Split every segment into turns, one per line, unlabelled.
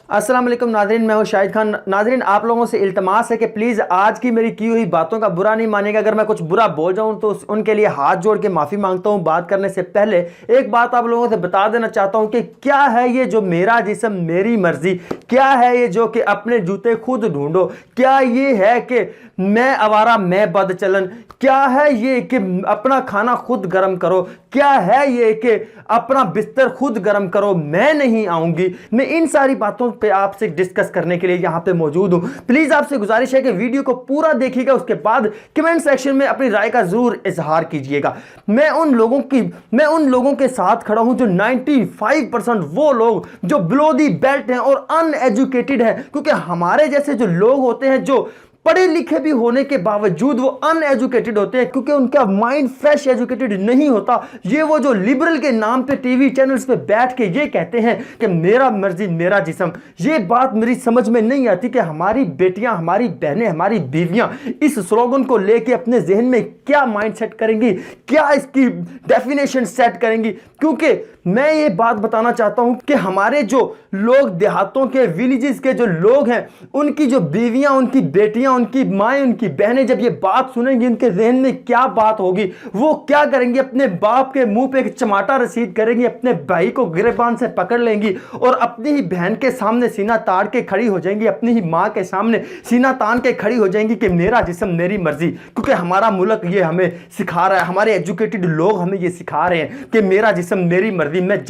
अस्सलाम वालेकुम नाज़रीन, मैं हूं शाहिद खान। नाज़रीन, आप लोगों से इल्तमास है कि प्लीज़ आज की मेरी की हुई बातों का बुरा नहीं मानिएगा। अगर मैं कुछ बुरा बोल जाऊं तो उनके लिए हाथ जोड़ के माफ़ी मांगता हूं। बात करने से पहले एक बात आप लोगों से बता देना चाहता हूं कि क्या है ये जो मेरा जिस्म मेरी मर्जी, क्या है ये जो कि अपने जूते खुद ढूंढो, क्या ये है कि मैं आवारा मैं बदचलन, क्या है ये कि अपना खाना खुद गर्म करो, क्या है ये कि अपना बिस्तर खुद गर्म करो, मैं नहीं आऊंगी। मैं इन सारी बातों पे आपसे डिस्कस करने के लिए यहां पे मौजूद हूं। प्लीज आपसे गुजारिश है कि वीडियो को पूरा देखिएगा, उसके बाद कमेंट सेक्शन में अपनी राय का जरूर इजहार कीजिएगा। मैं उन लोगों के साथ खड़ा हूं जो 95% वो लोग जो बिलो दी बेल्ट हैं और अनएजुकेटेड हैं, क्योंकि हमारे जैसे जो लोग होते हैं जो पढ़े लिखे भी होने के बावजूद वो अनएजुकेटेड होते हैं, क्योंकि उनका माइंड फ्रेश एजुकेटेड नहीं होता। ये वो जो लिबरल के नाम पे टीवी चैनल्स पे बैठ के ये कहते हैं कि मेरा मर्जी मेरा जिस्म, ये बात मेरी समझ में नहीं आती कि हमारी बेटियां, हमारी बहनें, हमारी बीवियां इस स्लोगन को लेके अपने जहन में क्या माइंड सेट करेंगी, क्या इसकी डेफिनेशन सेट करेंगी। क्योंकि मैं ये बात बताना चाहता हूं कि हमारे जो लोग देहातों के विलेजेस के जो लोग हैं, उनकी जो बीवियां, उनकी बेटियां, उनकी माएँ, उनकी बहनें जब ये बात सुनेंगी उनके जहन में क्या बात होगी, वो क्या करेंगी, अपने बाप के मुंह पे एक चमाटा रसीद करेंगी, अपने भाई को गिरबान से पकड़ लेंगी और अपनी ही बहन के सामने सीना ताड़ के खड़ी हो जाएंगी, अपनी ही माँ के सामने सीना तान के खड़ी हो जाएंगी कि मेरा जिस्म मेरी मर्जी। क्योंकि हमारा मुल्क ये हमें सिखा रहा है, हमारे एजुकेटेड लोग हमें ये सिखा रहे हैं कि मेरा जिस्म मेरी मर्जी, मैं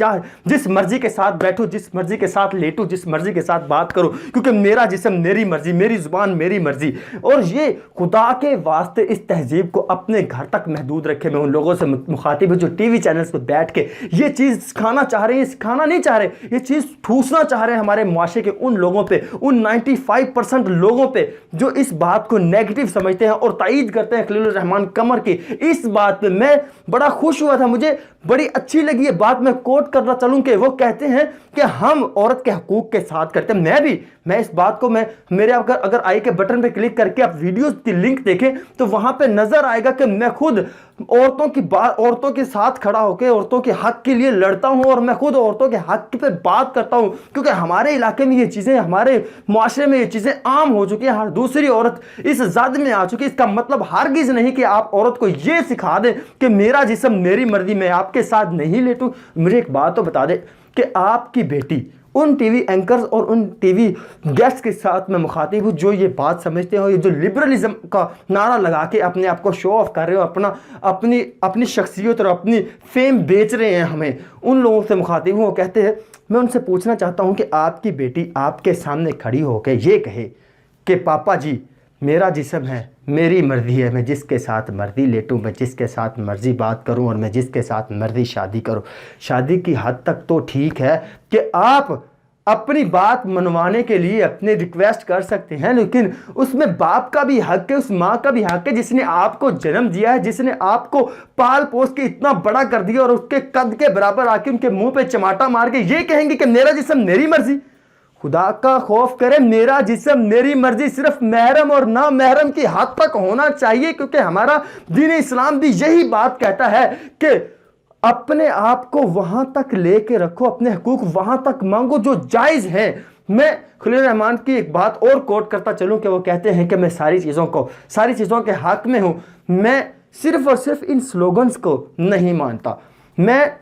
जिस मर्जी के साथ बैठूं, जिस मर्जी के साथ लेटूं, जिस मर्जी के साथ बात करूं, क्योंकि मेरा जिस्म मेरी मर्जी, मेरी जुबान मेरी मर्जी। और ये खुदा के वास्ते इस तहजीब को अपने घर तक महदूद रखे। मैं उन लोगों से मुखातिब हूं जो टीवी चैनल्स पे बैठ के ये चीज सिखाना चाह रहे हैं, सिखाना नहीं चाह रहे, ये चीज ठूसना चाह रहे हैं हमारे मुआशरे के उन लोगों पे, उन 95% लोगों पे जो इस बात को नेगेटिव समझते हैं और तायीद करते हैं खलीलुर रहमान कमर की इस बात पे। मैं बड़ा खुश हुआ था, मुझे बड़ी अच्छी लगी ये बात। मैं कोट करना चलूं कि वो कहते हैं कि हम औरत के हकूक के साथ करते हैं। मैं इस बात को मेरे अगर आई के बटन पे क्लिक करके आप वीडियोस की लिंक देखें तो वहां पे नजर आएगा कि मैं खुद औरतों के साथ खड़ा होकर औरतों के हक के लिए लड़ता हूं और मैं खुद औरतों के हक पे बात करता हूं, क्योंकि हमारे इलाके में ये चीजें, हमारे मुआशरे में ये चीजें आम हो चुकी है। हर दूसरी औरत इस जद में आ चुकी है। इसका मतलब हरगिज नहीं कि आप औरत को ये सिखा दें कि मेरा जिस्म मेरी मर्जी, मैं आपके साथ नहीं लेटूं। मुझे एक बात तो बता दे कि आपकी बेटी उन टीवी एंकर्स और उन टीवी गेस्ट के साथ मैं मुखातिब हूँ जो ये बात समझते हो, ये जो लिबरलिज्म का नारा लगा के अपने आप को शो ऑफ कर रहे हो, अपनी शख्सियत और अपनी फेम बेच रहे हैं, हमें उन लोगों से मुखातिब हूँ। वो कहते हैं, मैं उनसे पूछना चाहता हूँ कि आपकी बेटी आपके सामने खड़ी होकर ये कहे कि पापा जी मेरा जिस्म है, मेरी मर्जी है, मैं जिसके साथ मर्जी लेटूं, मैं जिसके साथ मर्जी बात करूं और मैं जिसके साथ मर्जी शादी करूं। शादी की हद तक तो ठीक है कि आप अपनी बात मनवाने के लिए अपने रिक्वेस्ट कर सकते हैं, लेकिन उसमें बाप का भी हक है, उस माँ का भी हक है जिसने आपको जन्म दिया है, जिसने आपको पाल पोस के इतना बड़ा कर दिया और उसके कद के बराबर आके उनके मुंह पे चमाटा मार के ये कहेंगे कि मेरा जिस्म मेरी मर्जी। खुदा का खौफ करें, मेरा जिस्म मेरी मर्जी सिर्फ महरम और ना महरम की हद तक होना चाहिए, क्योंकि हमारा दीन इस्लाम भी यही बात कहता है कि अपने आप को वहां तक लेके रखो, अपने हकूक वहां तक मांगो जो जायज है। मैं खलीलुर रहमान की एक बात और कोट करता चलूं कि वो कहते हैं कि मैं सारी चीज़ों के हक में हूं। मैं सिर्फ और सिर्फ इन स्लोगन्स को नहीं मानता, मैं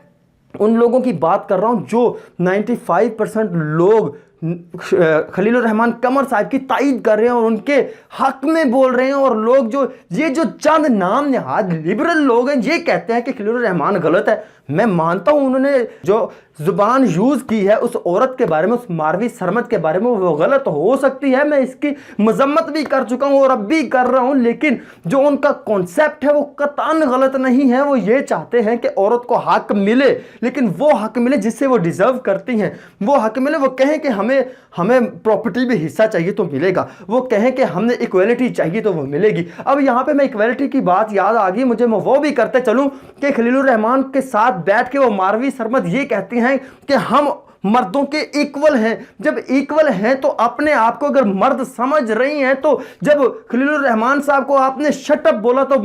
उन लोगों की बात कर रहा हूं जो 95% लोग खलीलुर रहमान कमर साहब की तायीद कर रहे हैं और उनके हक में बोल रहे हैं। और लोग जो चंद नाम नहाद लिबरल लोग हैं ये कहते हैं कि खलीलुर रहमान गलत है। मैं मानता हूं उन्होंने जो जुबान यूज की है उस औरत के बारे में, उस मारवी सरमद के बारे में, वो गलत हो सकती है। मैं इसकी मजम्मत भी कर चुका हूं और अब भी कर रहा हूं, लेकिन जो उनका कॉन्सेप्ट है वो कतई गलत नहीं है। वो ये चाहते हैं कि औरत को हक मिले, लेकिन वो हक मिले जिससे वो डिजर्व करती हैं, वो हक मिले। वो कहें कि हमें प्रॉपर्टी में हिस्सा चाहिए तो मिलेगा, वो कहें कि हमने इक्वलिटी चाहिए तो वो मिलेगी। अब यहाँ पे मैं इक्वलिटी की बात याद आ गई मुझे, मैं वो भी करते चलूं कि खलीलुर रहमान के साथ बैठ के वो मारवी सरमद ये कहती हैं कि हम मर्दों के इक्वल हैं। जब इक्वल हैं तो अपने आप को अगर मर्द समझ रही हैं, तो जब खलीलुर रहमान साहब को आपने शटअप बोला तो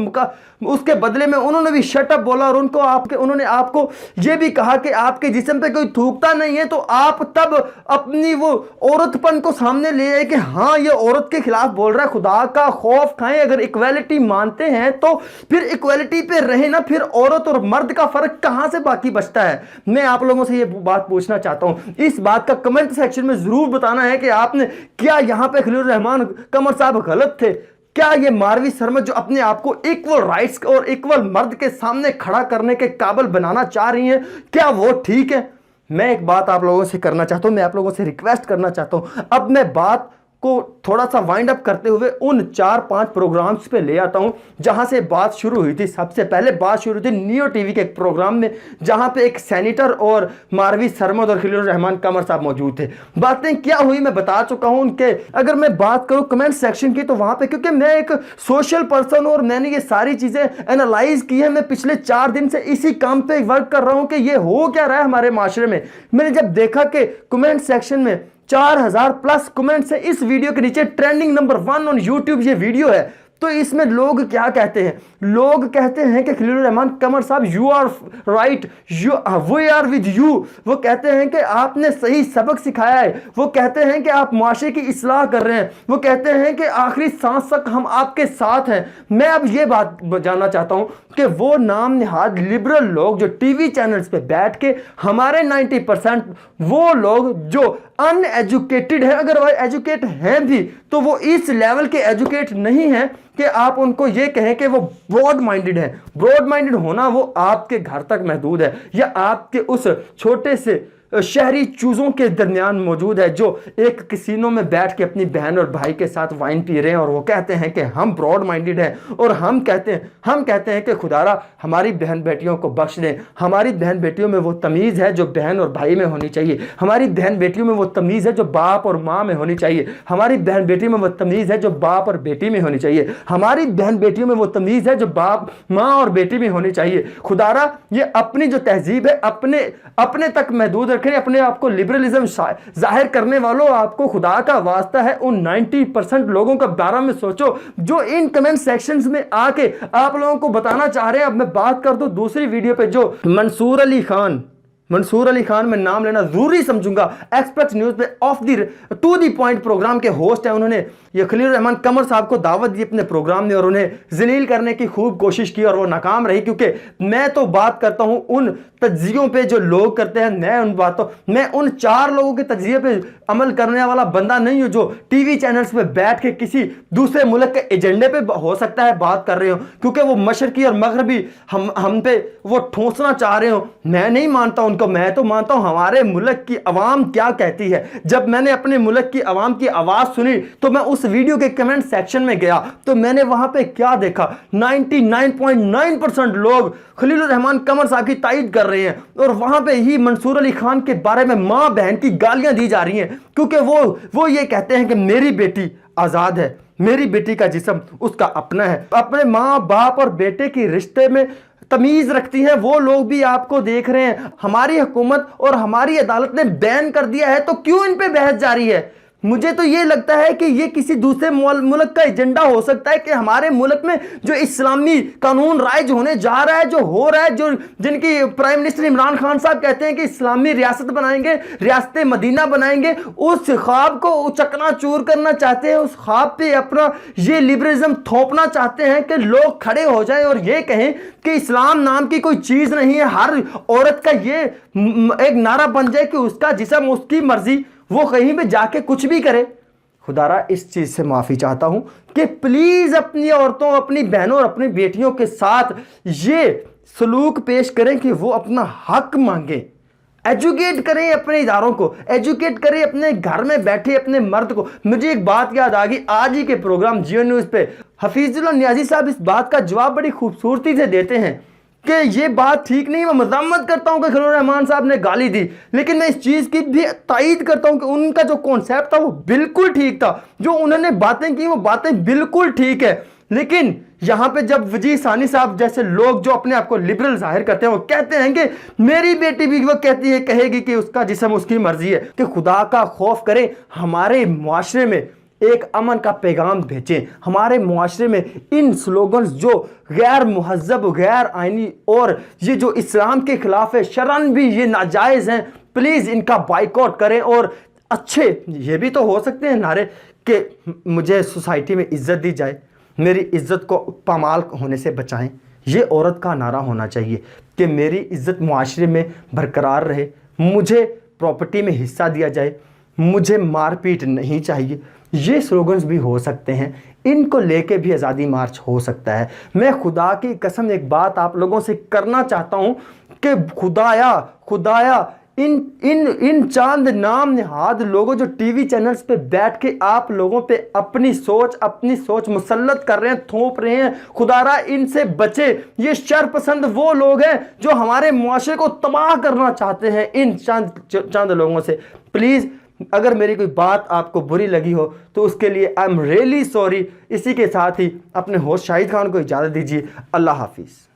उसके बदले में उन्होंने भी शटअप बोला, और उन्होंने आपको यह भी कहा कि आपके जिस्म पे कोई थूकता नहीं है, तो आप तब अपनी वो औरतपन को सामने ले आए कि हाँ ये औरत के खिलाफ बोल रहा है। खुदा का खौफ खाएं, अगर इक्वालिटी मानते हैं तो फिर इक्वालिटी पे रहे ना, फिर औरत और मर्द का फर्क कहां से बाकी बचता है। मैं आप लोगों से ये बात पूछना चाहता हूं, इस बात का कमेंट सेक्शन में जरूर बताना है कि आपने क्या यहां पे खलीलुर रहमान कमर साहब गलत थे? क्या ये मारवी सरमत जो अपने आप को इक्वल राइट्स और इक्वल मर्द के सामने खड़ा करने के काबिल बनाना चाह रही हैं, क्या वो ठीक है? मैं एक बात आप लोगों से करना चाहता हूं, मैं आप लोगों से रिक्वेस्ट करना चाहता हूं। अब मैं बात को थोड़ा सा वाइंड अप करते हुए उन 4-5 प्रोग्राम्स पे ले आता हूं जहां से बात शुरू हुई थी। सबसे पहले बात शुरू थी नियो टीवी के एक प्रोग्राम में, जहां पे एक सेनेटर और मारवी सरमद और खलीलुर रहमान कमर साहब मौजूद थे। बातें क्या हुई मैं बता चुका हूं उनके। अगर मैं बात करूं कमेंट सेक्शन की, तो वहां पे क्योंकि मैं एक सोशल पर्सन और मैंने ये सारी चीजें एनालाइज की है, मैं पिछले 4 दिन से इसी काम पे वर्क कर रहा हूं कि ये हो क्या रहा है हमारे माशरे में। मैंने जब देखा कि कमेंट सेक्शन में 4000 प्लस कमेंट्स है, इस वीडियो के नीचे ट्रेंडिंग नंबर 1 ऑन यूट्यूब ये वीडियो है, तो इसमें लोग क्या कहते हैं? लोग कहते हैं कि खलीलुर रहमान कमर साहब you are right, we are with you. वो कहते हैं कि आपने सही सबक सिखाया है। वो कहते हैं कि आप माशरे की इस्लाह कर रहे हैं। वो कहते हैं कि आखिरी सांस तक हम आपके साथ हैं। मैं अब ये बात जानना चाहता हूं कि वो नाम निहाद लिबरल लोग जो टीवी चैनल्स पे बैठ के हमारे 90% वो लोग जो अनएजुकेटेड है, अगर वो एजुकेट हैं भी तो वो इस लेवल के एजुकेट नहीं है कि आप उनको ये कहें कि वो ब्रॉड माइंडेड है। ब्रॉड माइंडेड होना वो आपके घर तक महदूद है, या आपके उस छोटे से शहरी चूजों के दरमियान मौजूद है जो एक कैसीनो में बैठ के अपनी बहन और भाई के साथ वाइन पी रहे हैं, और वो कहते हैं कि हम ब्रॉड माइंडेड हैं, और हम कहते हैं कि खुदारा हमारी बहन बेटियों को बख्श दें। हमारी बहन बेटियों में वो तमीज़ है जो बहन और भाई में होनी चाहिए। हमारी बहन बेटियों में वो तमीज़ है जो बाप और माँ में होनी चाहिए। हमारी बहन बेटियों में वो तमीज़ है जो बाप और बेटी में होनी चाहिए। हमारी बहन बेटियों में वो तमीज़ है जो बाप माँ और बेटी में होनी चाहिए। खुदारा ये अपनी जो तहजीब है अपने तक महदूद रखें। अपने आप को लिबरलिज्म जाहिर करने वालों, आपको खुदा का वास्ता है उन 90% लोगों का बारे में सोचो जो इन कमेंट सेक्शंस में आके आप लोगों को बताना चाह रहे हैं। अब मैं बात कर दूं दूसरी वीडियो पे, जो मंसूर अली खान में नाम लेना जरूरी समझूंगा, एक्सप्रेस न्यूज पे of the to the point program के होस्ट है। उन्होंने ये खलीलुर रहमान कमर साहब को दावत दी अपने प्रोग्राम में और उन्हें जलील करने की खूब कोशिश की, और वो नाकाम रही। क्योंकि मैं तो बात करता हूं उन तज्जियों पे जो लोग करते हैं, मैं उन 4 लोगों के तज्जिए पे अमल करने वाला बंदा नहीं हूं जो टीवी चैनल्स पे बैठ के किसी दूसरे मुल्क के एजेंडे पे हो सकता है बात कर रहे हो, क्योंकि वो मशरकी और मगरबी हम पे वो ठोंसना चाह रहे हो। मैं नहीं मानता उनको, मैं तो मानता हूं हमारे मुल्क की अवाम क्या कहती है। जब मैंने अपने मुल्क की अवाम की आवाज सुनी तो मैं उस वीडियो के कमेंट सेक्शन में गया, तो मैंने वहां पे क्या देखा, 99.9% लोग खलीलुर रहमान कमर साहब की तायद कर रहे हैं, और वहां पे ही मंसूर अली खान के बारे में मां बहन की गालियां दी जा रही हैं, क्योंकि वो ये कहते हैं कि मेरी बेटी आजाद है, मेरी बेटी का जिस्म उसका अपना है। अपने माँ बाप और बेटे की रिश्ते में तमीज रखती हैं वो लोग भी आपको देख रहे हैं। हमारी हुकूमत और हमारी अदालत ने बैन कर दिया है, तो क्यों इन पे बहस जारी है? मुझे तो ये लगता है कि ये किसी दूसरे मुल्क का एजेंडा हो सकता है कि हमारे मुल्क में जो इस्लामी कानून राइज होने जा रहा है, जो हो रहा है, जो जिनकी प्राइम मिनिस्टर इमरान खान साहब कहते हैं कि इस्लामी रियासत बनाएंगे, रियासत मदीना बनाएंगे, उस ख्वाब को चकनाचूर करना चाहते हैं, उस ख्वाब पे अपना ये लिबरलिज्म थोपना चाहते हैं कि लोग खड़े हो जाएं और ये कहें कि इस्लाम नाम की कोई चीज नहीं है। हर औरत का ये एक नारा बन जाए कि उसका जिस्म उसकी मर्जी, वो कहीं पे जाके कुछ भी करे। खुदारा इस चीज से माफी चाहता हूं कि प्लीज अपनी औरतों, अपनी बहनों और अपनी बेटियों के साथ ये सलूक पेश करें कि वो अपना हक मांगे। एजुकेट करें अपने इदारों को, एजुकेट करें अपने घर में बैठे अपने मर्द को। मुझे एक बात याद आ गई, आज ही के प्रोग्राम जियो न्यूज पे हफीजुल्लाह नियाजी साहब इस बात का जवाब बड़ी खूबसूरती से देते हैं कि ये बात ठीक नहीं। मैं मजम्मत करता हूं कि खलीलुर रहमान साहब ने गाली दी, लेकिन मैं इस चीज की भी तायीद करता हूं कि उनका जो कॉन्सेप्ट था वो बिल्कुल ठीक था। जो उन्होंने बातें की वो बातें बिल्कुल ठीक है। लेकिन यहां पे जब वजीर सानी साहब जैसे लोग जो अपने आप को लिबरल जाहिर करते हैं वो कहते हैं कि मेरी बेटी भी वो कहती है कहेगी कि उसका जिस्म उसकी मर्जी है, कि खुदा का खौफ करें, हमारे मुआशरे में एक अमन का पैगाम भेजें। हमारे मुआशरे में इन स्लोगन्स जो गैर मुहज़्ज़ब, गैर आइनी और ये जो इस्लाम के खिलाफ है, शरन भी ये नाजायज़ हैं, प्लीज़ इनका बाइकआउट करें। और अच्छे ये भी तो हो सकते हैं नारे कि मुझे सोसाइटी में इज्जत दी जाए, मेरी इज्जत को पामाल होने से बचाएं। ये औरत का नारा होना चाहिए कि मेरी इज्जत मुआशरे में बरकरार रहे, मुझे प्रॉपर्टी में हिस्सा दिया जाए, मुझे मारपीट नहीं चाहिए। ये स्लोगन्स भी हो सकते हैं, इनको लेके भी आज़ादी मार्च हो सकता है। मैं खुदा की कसम एक बात आप लोगों से करना चाहता हूँ कि खुदाया इन चांद नाम निहाद लोगों जो टीवी चैनल्स पे बैठ के आप लोगों पे अपनी सोच मुसल्लत कर रहे हैं, थोप रहे हैं, खुदारा इनसे बचे। ये शर पसंद वो लोग हैं जो हमारे मुआशरे को तबाह करना चाहते हैं। इन चंद लोगों से प्लीज़, अगर मेरी कोई बात आपको बुरी लगी हो तो उसके लिए आई एम रियली सॉरी। इसी के साथ ही अपने होस्ट शाहिद खान को इजाज़त दीजिए। अल्लाह हाफिज़।